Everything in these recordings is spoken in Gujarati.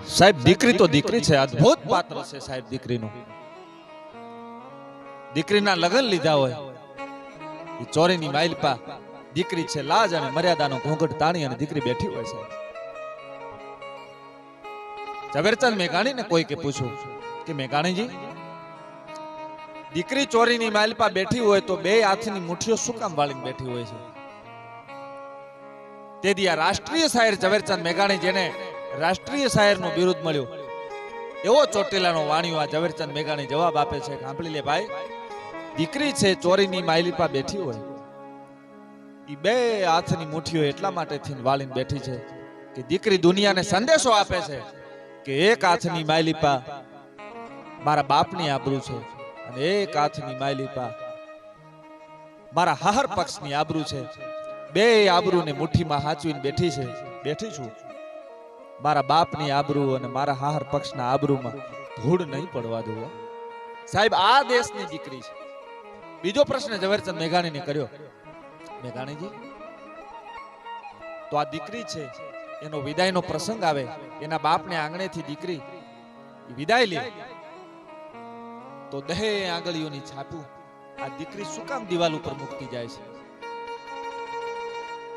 સાહેબ દીકરી તો દીકરી છે, અદ્ભુત પાત્ર છે સાહેબ દીકરીનું. દીકરીના લગ્ન લીધા હોય એ ચોરીની માઇલપા દીકરી છે, લાજ અને મર્યાદાનો ઘૂંઘટ તાણી અને દીકરી બેઠી હોય છે. ઝવેરચંદ મેઘાણીને કોઈ કે પૂછ્યું કે મેઘાણીજી, દીકરી ચોરીની માઇલપા બેઠી હોય તો બે હાથની મુઠ્ઠીઓ શું કામ વાળીને બેઠી હોય છે? તેથી આ રાષ્ટ્રીય શાયર ઝવેરચંદ મેઘાણી, જેને રાષ્ટ્રીય શાયરનું બિરુદ મળ્યું, એવો ચોટીલાનો વાણિયો આ ઝવેરચંદ મેઘાણી જવાબ આપે છે. સાંભળી લે ભાઈ, દીકરી છે ચોરીની માઇલપા બેઠી હોય, ઈ બે હાથની મુઠ્ઠીઓ એટલા માટે થઈને વાળીને બેઠી છે કે દીકરી દુનિયાને સંદેશો આપે છે કે એક હાથની માઇલપા મારા બાપની આબરૂ છે અને એક હાથની માઇલપા મારા હાહર પક્ષની આબરૂ છે. બે આબરૂને મુઠ્ઠીમાં હાચવીને બેઠી છું. મારા બાપની આબરૂ અને મારા હાહર પક્ષના આબરૂમાં ધૂળ નહીં પડવા દઉં. સાહેબ, આ દેશની દીકરી છે. બીજો પ્રશ્ન ઝવેરચંદ મેઘાણીને કર્યો, મેઘાણીજી, તો આ દીકરી છે, એનો વિદાયનો પ્રસંગ આવે, એના બાપને આંગણેથી દીકરી વિદાય લે, તો 10 આંગળીઓની છાપું આ દીકરી શું કામ દિવાલ ઉપર મૂકતી જાય છે?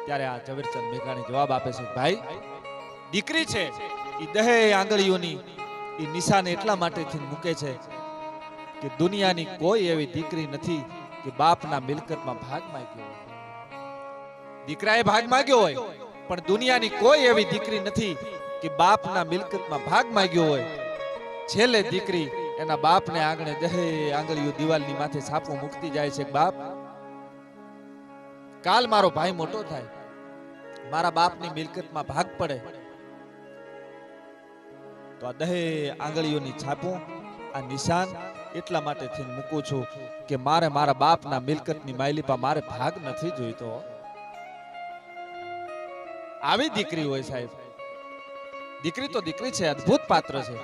ત્યારે આ ઝવેરચંદ મેઘાણી જવાબ આપે છે, ભાઈ, દીકરી છે એ 10 આંગળીઓની એ નિશાન એટલા માટેથી મૂકે છે કે દુનિયાની કોઈ એવી દીકરી નથી કે બાપના મિલકતમાં ભાગ માંગ્યો હોય. દીકરાએ ભાગ માંગ્યો હોય, પણ દુનિયાની કોઈ એવી દીકરી નથી કે બાપના મિલકતમાં ભાગ માંગ્યો હોય. છેલ્લે દીકરી એના બાપને આંગણે 10 આંગળીઓ દિવાલની માથે છાપું મૂકતી જાય છે, બાપ, કાલ મારો ભાઈ મોટો થાય, મારા બાપની મિલકતમાં ભાગ પડે, તો આ 10 આંગળીઓની છાપું, આ નિશાન એટલા માટે થઈને મૂકું છું કે મારે મારા બાપના મિલકતની માઇલીપા મારે ભાગ નથી જોઈતો. આવી દીકરી હોય સાહેબ. દીકરી તો દીકરી છે, અદ્ભુત પાત્ર છે.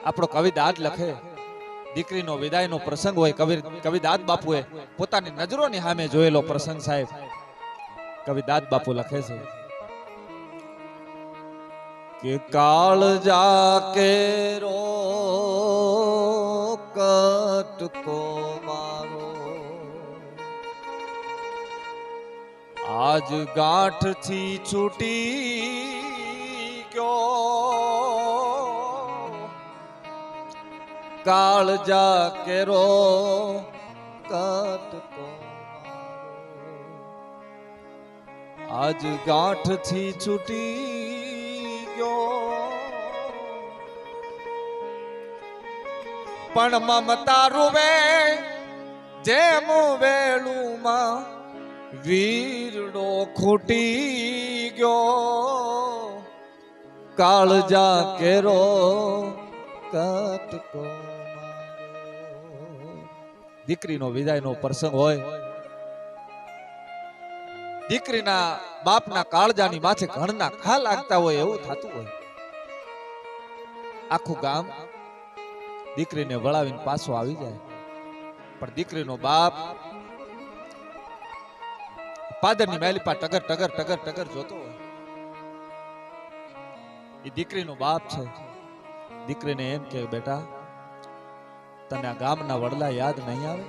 આપણો કવિ દાદ લખે, દીકરીનો વિદાયનો પ્રસંગ હોય, કવિ દાદ બાપુએ પોતાની નજરોની સામે જોયેલો પ્રસંગ સાહેબ કવિ દાદ બાપુ લખે છે કે કાળજા કેરો કટકો મારો, આજ ગાંઠથી છૂટી ગયો. કાળજા કેરો કટકો મારો, આજ ગાંઠથી છૂટી ગયો. પણ મમતા રૂવે જેમ વેલુમાં વીરડો ખૂટી ગયો. કાળજા કેરો કટકો મારો. દીકરીનો વિદાયનો પ્રસંગ હોય, દીકરીના બાપના કાળજાની માથે ઘણના ઘા લાગતા હોય એવું થતું હોય. આખું ગામ દીકરીને વળાવીને પાછો આવી જાય, પણ દીકરીનો બાપ પાદરની માલિપા ટગર ટગર ટગર ટગર જોતો હોય. એ દીકરીનો બાપ છે, દીકરીને એમ કે બેટા, તને આ ગામના વડલા યાદ નહીં આવે?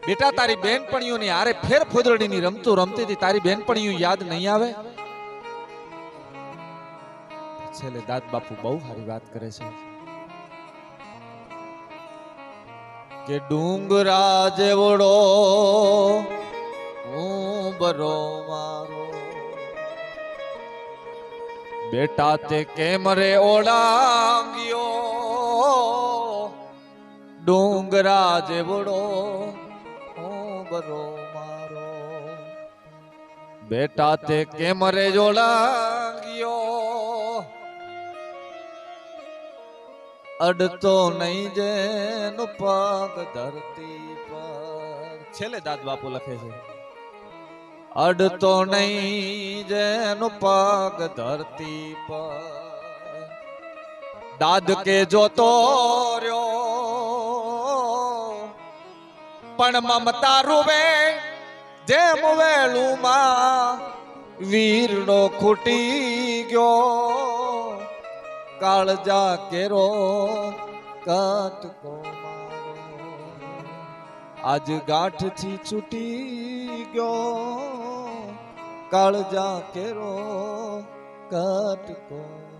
બેટા, તારી બેનપણીઓની આરે ફેર ફોદરડીની રમતું રમતી હતી, તારી બેનપણીઓ યાદ નહીં આવે? છેલ્લે દાદ બાપુ બહુ સારી વાત કરે છે કે ડુંગરા જેવડો ઉંબરો મારો, બેટા તે કેમ રે ઓળાંગ્યો. ડુંગરા જેવડો ઉંબરો મારો, બેટા તે કેમ રે ઓળાંગ્યો. અડતો નહીં જેનો પગ ધરતી પર. છેલ્લે દાદ બાપુ લખે છે, અડતો નહીં જેનો પગ ધરતી પર. દાદ કે જોતો રહ્યો પણ મમતા રૂવે જેમ વેલુમાં વીરડો ખૂટી ગયો કાળજા કેરો કટકો મારો આજ ગાંઠથી છૂટી ગયો કાળજા કેરો કટકો